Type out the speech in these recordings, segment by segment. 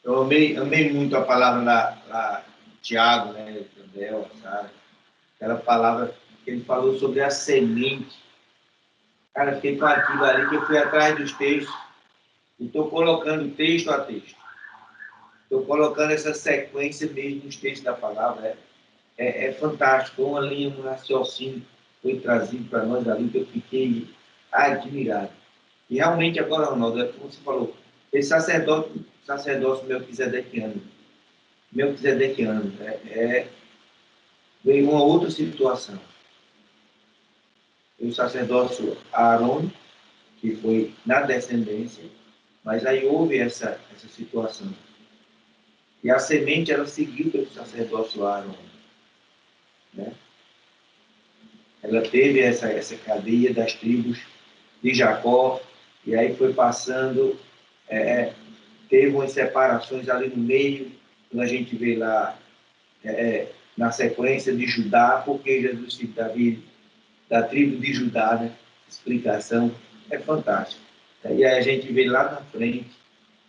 Eu amei muito a palavra lá Tiago, né, Gabriel, sabe? Aquela palavra que ele falou sobre a semente. Cara, fiquei com aquilo ali que eu fui atrás dos textos e estou colocando texto a texto. Estou colocando essa sequência mesmo nos textos da palavra. É fantástico. Uma linha, um raciocínio foi trazido para nós ali que eu fiquei admirado. E realmente agora, Ronaldo, é como você falou, esse sacerdócio melquisedequiano veio uma outra situação. O sacerdócio Aarônico, que foi na descendência, mas aí houve essa situação. E a semente, ela seguiu pelo sacerdócio Aarônico, né? Ela teve essa cadeia das tribos de Jacó, e aí foi passando, teve umas separações ali no meio, quando a gente vê lá na sequência de Judá, porque Jesus se da tribo de Judá, né? Explicação é fantástica. E aí a gente vê lá na frente,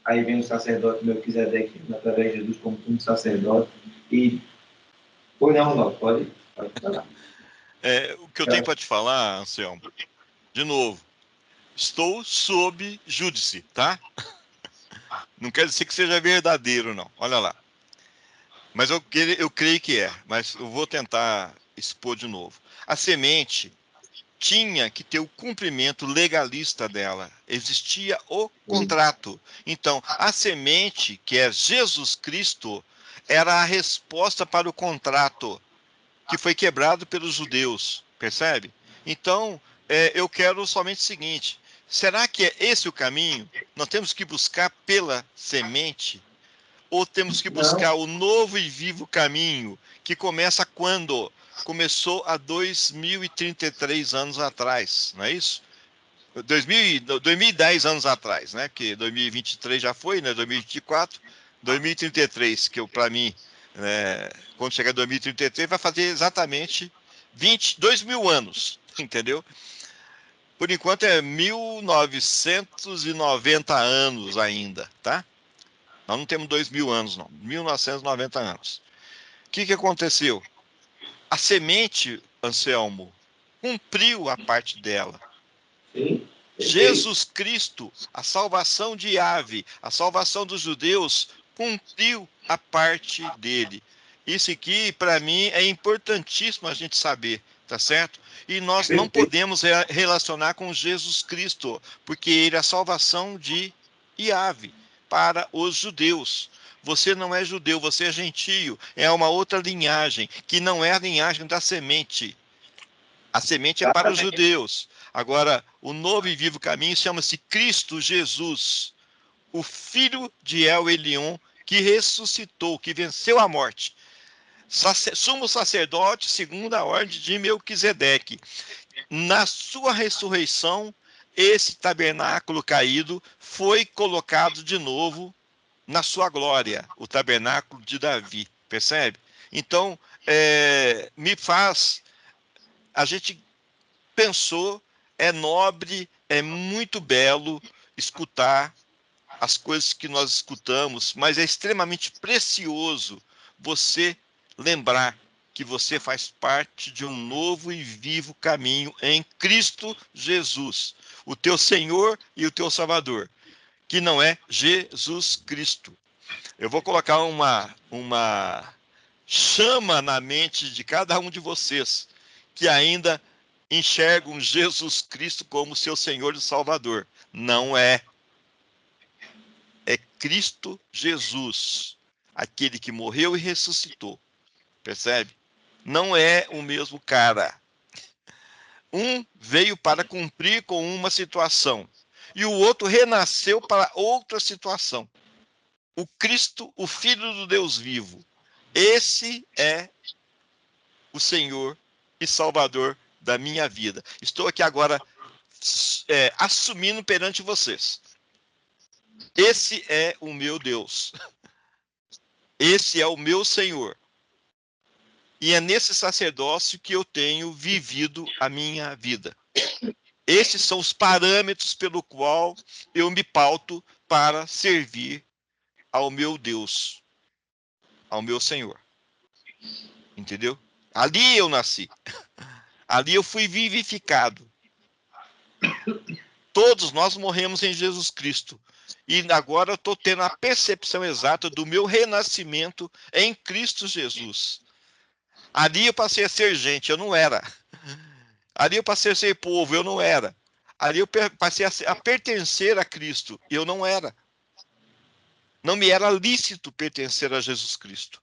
aí vem o sacerdote Melquisedeque, através de Jesus como um sacerdote, e... Pois não, pode falar. O que eu tenho para te falar, Anselmo, de novo, estou sob júdice, tá? Não quer dizer que seja verdadeiro, não. Olha lá. Mas eu creio que é, mas eu vou tentar expor de novo. A semente tinha que ter o cumprimento legalista dela. Existia o contrato. Então, a semente, que é Jesus Cristo, era a resposta para o contrato que foi quebrado pelos judeus, percebe? Então, eu quero somente o seguinte: será que é esse o caminho? Nós temos que buscar pela semente? Ou temos que buscar o novo e vivo caminho, que começa quando? Começou há 2033 anos atrás, não é isso? 2010 anos atrás, né? Porque 2023 já foi, né? 2024, 2033, que para mim, né, quando chegar 2033, vai fazer exatamente 22 mil anos, entendeu? Por enquanto é 1990 anos ainda, tá? Nós não temos 2.000 anos, não. 1990 anos. O que aconteceu? A semente, Anselmo, cumpriu a parte dela. Sim. Jesus Cristo, a salvação de Yahvé, a salvação dos judeus, cumpriu a parte dele. Isso aqui, para mim, é importantíssimo a gente saber, tá certo? E nós não podemos relacionar com Jesus Cristo, porque ele é a salvação de Yahvé para os judeus. Você não é judeu, você é gentio, é uma outra linhagem, que não é a linhagem da semente. A semente é para os judeus. Agora, o novo e vivo caminho chama-se Cristo Jesus, o filho de El Elyon, que ressuscitou, que venceu a morte. Sumo sacerdote segundo a ordem de Melquisedeque. Na sua ressurreição, esse tabernáculo caído foi colocado de novo na sua glória, o tabernáculo de Davi, percebe? Então, me faz... A gente pensou, é nobre, é muito belo escutar as coisas que nós escutamos, mas é extremamente precioso você lembrar que você faz parte de um novo e vivo caminho em Cristo Jesus, o teu Senhor e o teu Salvador, que não é Jesus Cristo. Eu vou colocar uma chama na mente de cada um de vocês que ainda enxergam Jesus Cristo como seu Senhor e Salvador. Não é. É Cristo Jesus, aquele que morreu e ressuscitou. Percebe? Não é o mesmo cara. Um veio para cumprir com uma situação e o outro renasceu para outra situação. O Cristo, o Filho do Deus vivo. Esse é o Senhor e Salvador da minha vida. Estou aqui agora assumindo perante vocês. Esse é o meu Deus. Esse é o meu Senhor. E é nesse sacerdócio que eu tenho vivido a minha vida. Esses são os parâmetros pelo qual eu me pauto para servir ao meu Deus, ao meu Senhor. Entendeu? Ali eu nasci. Ali eu fui vivificado. Todos nós morremos em Jesus Cristo. E agora eu estou tendo a percepção exata do meu renascimento em Cristo Jesus. Ali eu passei a ser gente, eu não era. Ali eu passei a ser povo, eu não era. Ali eu passei a pertencer a Cristo, eu não era. Não me era lícito pertencer a Jesus Cristo.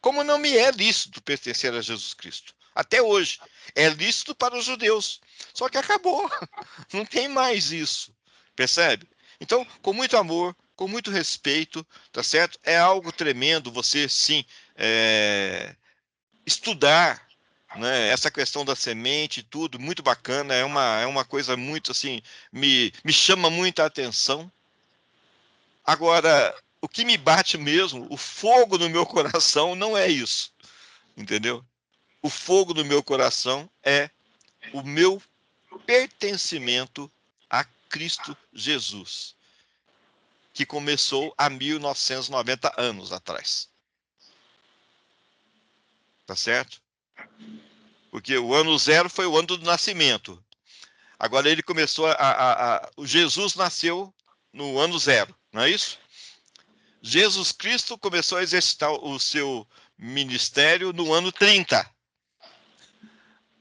Como não me é lícito pertencer a Jesus Cristo. Até hoje. É lícito para os judeus. Só que acabou. Não tem mais isso. Percebe? Então, com muito amor, com muito respeito, tá certo? É algo tremendo você, sim, estudar, né, essa questão da semente e tudo, muito bacana. É uma coisa muito, assim, me chama muita atenção. Agora, o que me bate mesmo, o fogo no meu coração não é isso. Entendeu? O fogo do meu coração é o meu pertencimento a Cristo Jesus, que começou há 1990 anos atrás. Tá certo? Porque o ano zero foi o ano do nascimento. Agora ele começou o Jesus nasceu no ano zero, não é isso? Jesus Cristo começou a exercitar o seu ministério no ano 30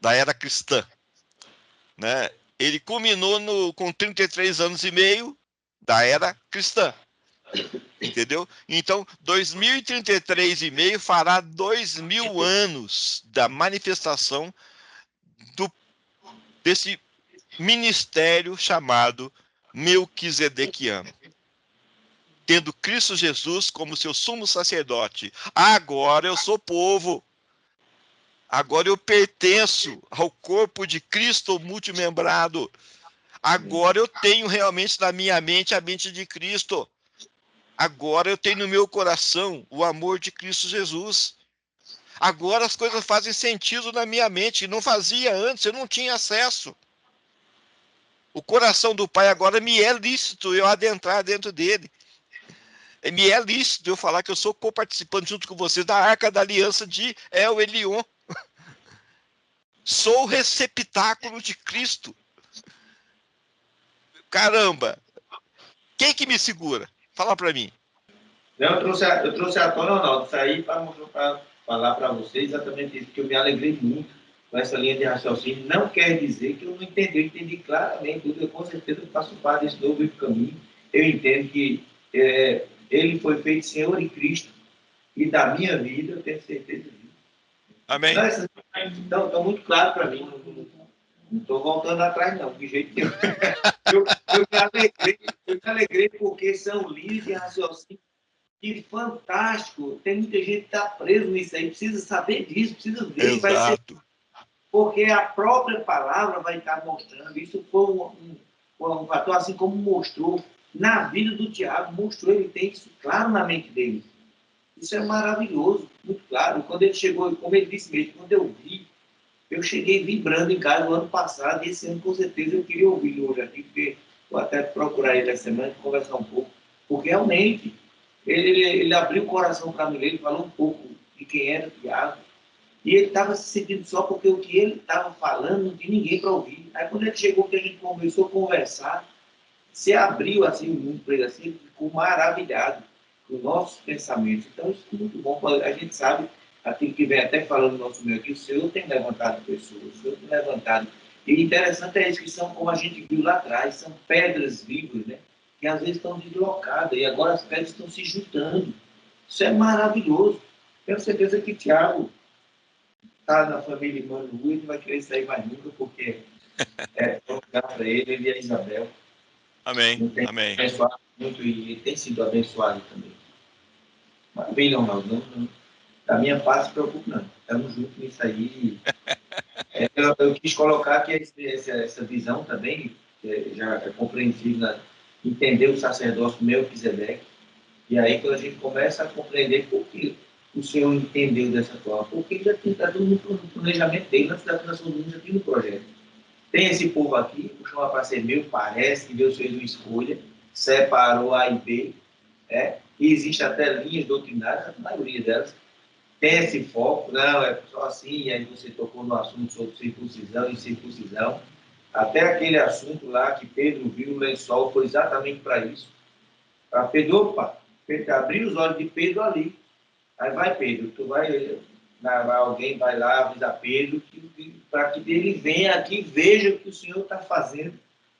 da era cristã. Né? Ele culminou com 33 anos e meio da era cristã. Entendeu? Então, 2033 e meio fará 2000 anos da manifestação desse ministério chamado Melquisedequiano. Tendo Cristo Jesus como seu sumo sacerdote. Agora eu sou povo. Agora eu pertenço ao corpo de Cristo multimembrado. Agora eu tenho realmente na minha mente a mente de Cristo. Agora eu tenho no meu coração o amor de Cristo Jesus. Agora as coisas fazem sentido na minha mente. Não fazia antes, eu não tinha acesso. O coração do Pai agora me é lícito eu adentrar dentro dele. Me é lícito eu falar que eu sou coparticipante junto com vocês da Arca da Aliança de El Elyon. Sou o receptáculo de Cristo. Caramba! Quem que me segura? Fala para mim. Não, eu trouxe à tona, Ronaldo, isso aí para falar para vocês exatamente isso, que eu me alegrei muito com essa linha de raciocínio. Não quer dizer que eu não entendi, eu entendi claramente, eu com certeza faço parte desse novo caminho. Eu entendo que ele foi feito Senhor e Cristo, e da minha vida eu tenho certeza disso. Amém? Não, está muito claro para mim. Não estou voltando atrás, não, de jeito nenhum. Eu me alegrei porque são linhas de raciocínio. Que fantástico! Tem muita gente que está preso nisso aí, precisa saber disso, precisa ver. Exato. Vai ser... Porque a própria palavra vai estar mostrando. Isso foi um fator, assim como mostrou na vida do Tiago, mostrou, ele tem isso claro na mente dele. Isso é maravilhoso, muito claro. Quando ele chegou, como ele disse mesmo, quando eu vi, eu cheguei vibrando em casa no ano passado, e esse ano com certeza eu queria ouvir hoje aqui, porque vou até procurar ele essa semana e conversar um pouco, porque realmente ele abriu o coração para mim, ele falou um pouco de quem era o Tiago, e ele estava se sentindo só porque o que ele estava falando não tinha ninguém para ouvir. Aí quando ele chegou, que a gente começou a conversar, se abriu assim o mundo para ele, assim, ele ficou maravilhado com nossos pensamentos. Então isso é muito bom, a gente sabe aquilo que vem até falando no nosso meio aqui, o Senhor tem levantado pessoas, o Senhor tem levantado. E interessante é isso, que são, como a gente viu lá atrás, são pedras vivas, né? Que às vezes estão deslocadas, e agora as pedras estão se juntando. Isso é maravilhoso. Tenho certeza que Tiago está na família Emmanuel e não vai querer sair mais nunca, porque é um lugar para ele e a Isabel. Amém. Tem Amém. abençoado muito e tem sido abençoado também. Maravilha, Ronaldo. Da minha parte, se preocupe não. Estamos juntos nisso aí. Eu quis colocar que essa visão também, que já é compreensível, entender o sacerdócio Melquisedeque. E aí, quando a gente começa a compreender por que o Senhor entendeu dessa forma, porque ele já está tudo no planejamento dele, antes da fundação do mundo, já tinha no projeto. Tem esse povo aqui, o chamar para ser meu, parece que Deus fez uma escolha, separou A e B, E existe até linhas doutrinárias, a maioria delas tem esse foco, não, é só assim, e aí você tocou no assunto sobre circuncisão e circuncisão. Até aquele assunto lá que Pedro viu o lençol foi exatamente para isso. Para Pedro, opa, abrir os olhos de Pedro ali. Aí vai Pedro, alguém vai lá avisar Pedro para que ele venha aqui e veja o que o Senhor está fazendo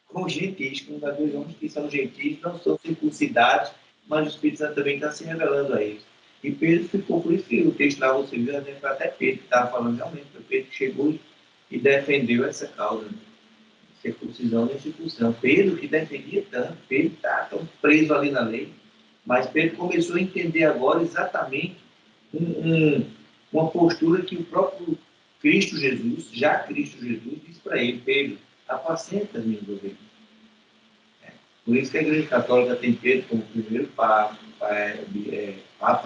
com os gentis, com os dois homens que são gentis, não são circuncidados, mas o Espírito Santo também está se revelando a eles. E Pedro ficou, por isso que o texto lá você viu, foi até Pedro que estava falando realmente, Pedro chegou e defendeu essa causa, né? Circuncisão e circuncisão. Pedro que defendia tanto, Pedro está tão preso ali na lei, mas Pedro começou a entender agora exatamente uma postura que o próprio Cristo Jesus, já Cristo Jesus, disse para ele, Pedro, apacenta as minhas ovelhas. Por isso que a Igreja Católica tem Pedro como primeiro Papa,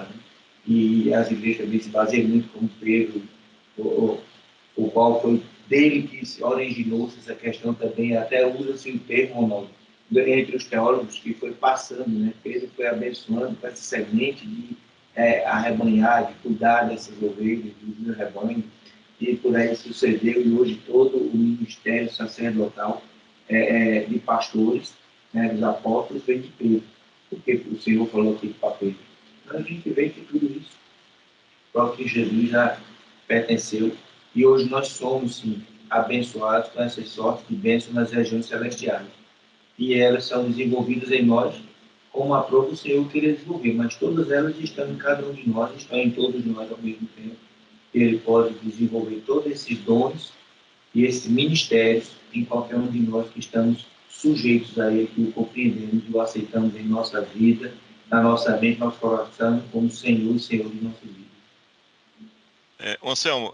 né? E as igrejas também se baseiam muito como Pedro, o qual foi dele que se originou essa questão também, até usa-se o termo, Ronaldo, entre os teólogos, que foi passando, né? Pedro foi abençoando com essa semente de arrebanhar, de cuidar dessas ovelhas, dos rebanhos, e por aí sucedeu, e hoje todo o ministério sacerdotal de pastores, né, dos apóstolos, vem de Pedro, porque o Senhor falou aqui para Pedro. Então a gente vê que tudo isso, o próprio Jesus já pertenceu, e hoje nós somos, sim, abençoados com essas sortes de bênçãos nas regiões celestiais. E elas são desenvolvidas em nós como a própria Senhor queria desenvolver, mas todas elas estão em cada um de nós, estão em todos nós ao mesmo tempo. Ele pode desenvolver todos esses dons e esses ministérios em qualquer um de nós que estamos sujeitos a ele, que o compreendemos e o aceitamos em nossa vida, na nossa mente, nosso coração, como Senhor e Senhor de nossa vida. Anselmo,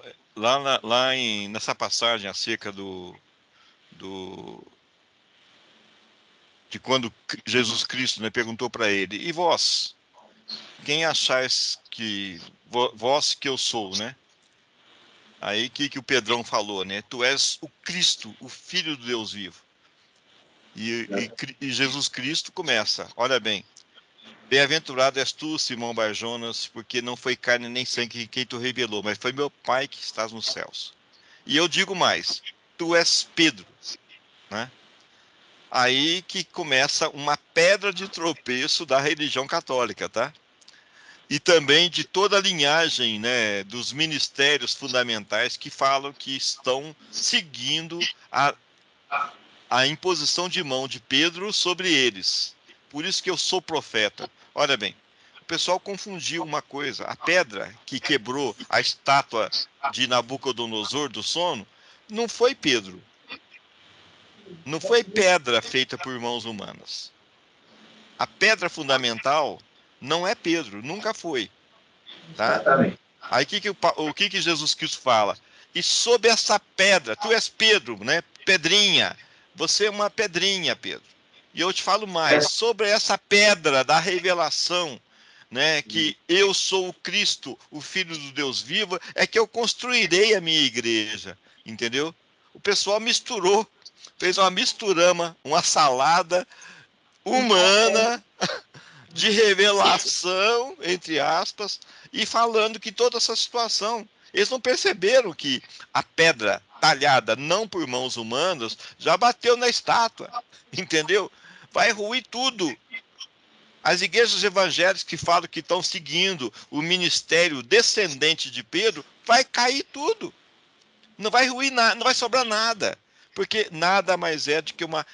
nessa passagem acerca de quando Jesus Cristo, né, perguntou para ele, e vós, quem achais que vós que eu sou, né? Aí que o Pedrão falou, né? Tu és o Cristo, o Filho do Deus vivo. E Jesus Cristo começa, olha bem, bem-aventurado és tu, Simão Barjonas, porque não foi carne nem sangue quem tu revelou, mas foi meu Pai que estás nos céus. E eu digo mais, tu és Pedro, né? Aí que começa uma pedra de tropeço da religião católica, tá? E também de toda a linhagem, né, dos ministérios fundamentais que falam que estão seguindo a imposição de mão de Pedro sobre eles. Por isso que eu sou profeta. Olha bem, o pessoal confundiu uma coisa. A pedra que quebrou a estátua de Nabucodonosor do sono não foi Pedro. Não foi pedra feita por mãos humanas. A pedra fundamental não é Pedro, nunca foi, tá? Exatamente. Aí o que Jesus Cristo fala? E sob essa pedra, tu és Pedro, né? Pedrinha. Você é uma pedrinha, Pedro. E eu te falo mais, sobre essa pedra da revelação, né, que eu sou o Cristo, o Filho do Deus vivo, é que eu construirei a minha igreja, entendeu? O pessoal misturou, fez uma misturama, uma salada humana de revelação, entre aspas, e falando que toda essa situação, eles não perceberam que a pedra talhada não por mãos humanas já bateu na estátua, entendeu? Vai ruir tudo. As igrejas evangélicas que falam que estão seguindo o ministério descendente de Pedro, vai cair tudo. Não vai ruir nada, não vai sobrar nada, porque nada mais é do que uma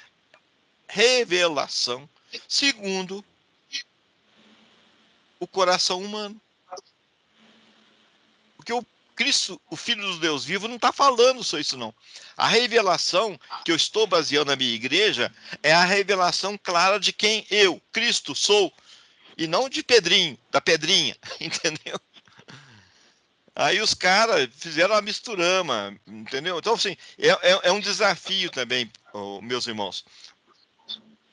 revelação segundo o coração humano. Porque o Cristo, o Filho do Deus vivo, não está falando só isso, não. A revelação que eu estou baseando na minha igreja é a revelação clara de quem eu, Cristo, sou, e não de Pedrinho, da pedrinha, entendeu? Aí os caras fizeram uma misturama, entendeu? Então, assim, é um desafio também, meus irmãos.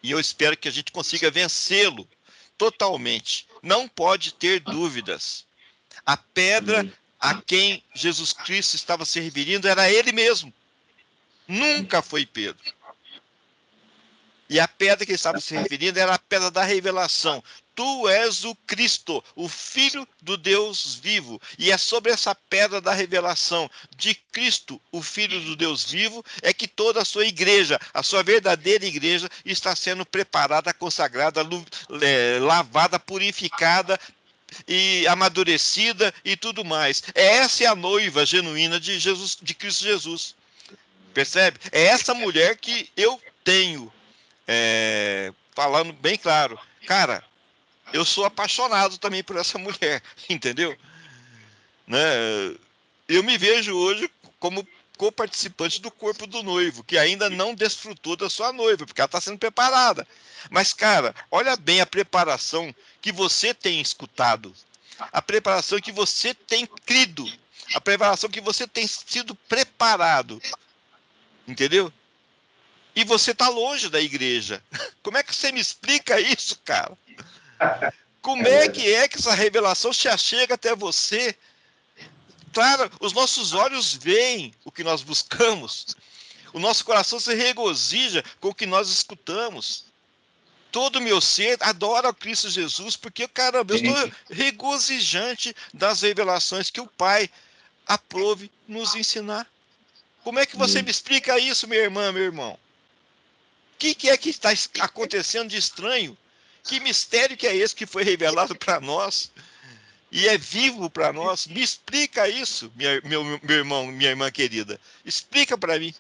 E eu espero que a gente consiga vencê-lo totalmente. Não pode ter dúvidas. A pedra a quem Jesus Cristo estava se referindo era ele mesmo. Nunca foi Pedro. E a pedra que ele estava se referindo era a pedra da revelação. Tu és o Cristo, o Filho do Deus vivo. E é sobre essa pedra da revelação de Cristo, o Filho do Deus vivo, é que toda a sua igreja, a sua verdadeira igreja, está sendo preparada, consagrada, lavada, purificada e amadurecida e tudo mais. Essa é a noiva genuína de Jesus, de Cristo Jesus. Percebe? É essa mulher que eu tenho, falando bem claro. Cara, eu sou apaixonado também por essa mulher, entendeu? Né? Eu me vejo hoje como co-participante do corpo do noivo, que ainda não desfrutou da sua noiva, porque ela está sendo preparada. Mas, cara, olha bem a preparação que você tem escutado, a preparação que você tem crido, a preparação que você tem sido preparado, entendeu? E você está longe da igreja. Como é que você me explica isso, cara? Como É é verdade. que essa revelação se achega até você? Claro, os nossos olhos veem o que nós buscamos. O nosso coração se regozija com o que nós escutamos. Todo o meu ser adora o Cristo Jesus, porque, caramba, eu estou Sim. regozijante das revelações que o Pai aprove nos ensinar. Como é que você me explica isso, minha irmã, meu irmão? O que é que está acontecendo de estranho? Que mistério que é esse que foi revelado para nós e é vivo para nós? Me explica isso, meu irmão, minha irmã querida. Explica para mim.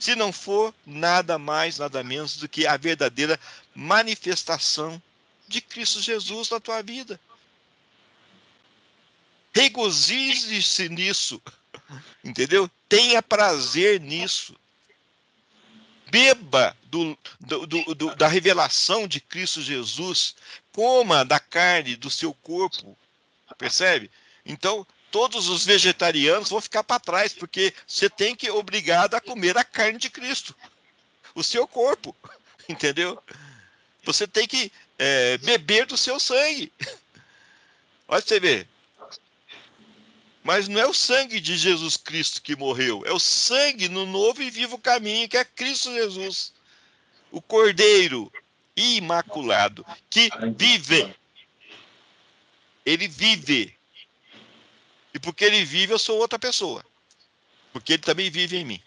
Se não for nada mais, nada menos do que a verdadeira manifestação de Cristo Jesus na tua vida. Regozije-se nisso, entendeu? Tenha prazer nisso. Beba da revelação de Cristo Jesus. Coma da carne do seu corpo, percebe? Então, todos os vegetarianos vão ficar para trás, porque você tem que obrigado a comer a carne de Cristo, o seu corpo, entendeu? Você tem que beber do seu sangue. Olha você ver. Mas não é o sangue de Jesus Cristo que morreu, é o sangue no novo e vivo caminho, que é Cristo Jesus, o Cordeiro imaculado, que vive. Ele vive. E porque ele vive, eu sou outra pessoa. Porque ele também vive em mim.